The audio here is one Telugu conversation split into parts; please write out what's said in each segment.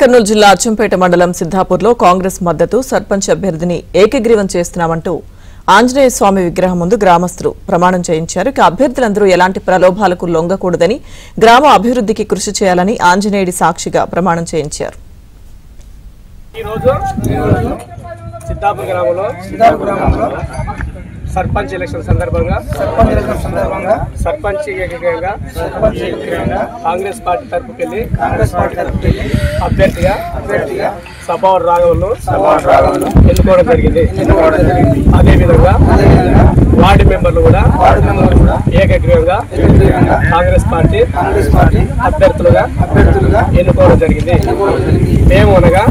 కర్నూలు జిల్లా అచ్చంపేట మండలం సిద్ధాపూర్లో కాంగ్రెస్ మద్దతు సర్పంచ్ అభ్యర్థిని ఏకగ్రీవం చేస్తున్నామంటూ ఆంజనేయ స్వామి విగ్రహం ముందు గ్రామస్తులు ప్రమాణం చేయించారు. ఇక అభ్యర్థులందరూ ఎలాంటి ప్రలోభాలకు లొంగకూడదని, గ్రామ అభివృద్ధికి కృషి చేయాలని ఆంజనేయుడి సాక్షిగా ప్రమాణం చేయించారు. సర్పంచ్ ఎలక్షన్ సందర్భంగా సర్పంచ్ కాంగ్రెస్ పార్టీ తరపుకెళ్లి అభ్యర్థిగా సభావర్ రాఘవులు ఎన్నుకోవడం జరిగింది. అదేవిధంగా వార్డు మెంబర్లు కూడా ఏకగ్రీవంగా కాంగ్రెస్ పార్టీ అభ్యర్థులుగా ఎన్నుకోవడం జరిగింది. మేమనగా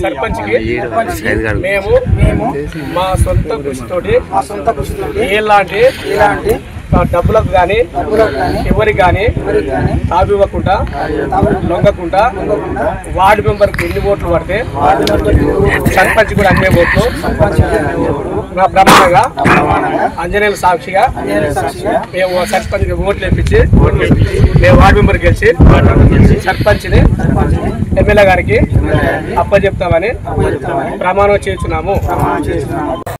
సర్పంచ్కి మేము మా సొంత కృషితోటి ఎలాంటి డబ్బులకు కానీ ఎవరికి కానీ తావివ్వకుండా లొంగకుండా వార్డు మెంబర్కి ఎన్ని ఓట్లు పడితే సర్పంచ్ కూడా అన్ని ఓట్లు నా ప్రమాణంగా ఆంజనేయుల సాక్షిగా మేము సర్పంచ్ ఓట్లు వేయించి మేము వార్డు మెంబర్ గెలిచి సర్పంచ్ని ఎమ్మెల్యే గారికి అప్పచెప్తామని ప్రమాణం చేస్తున్నాము.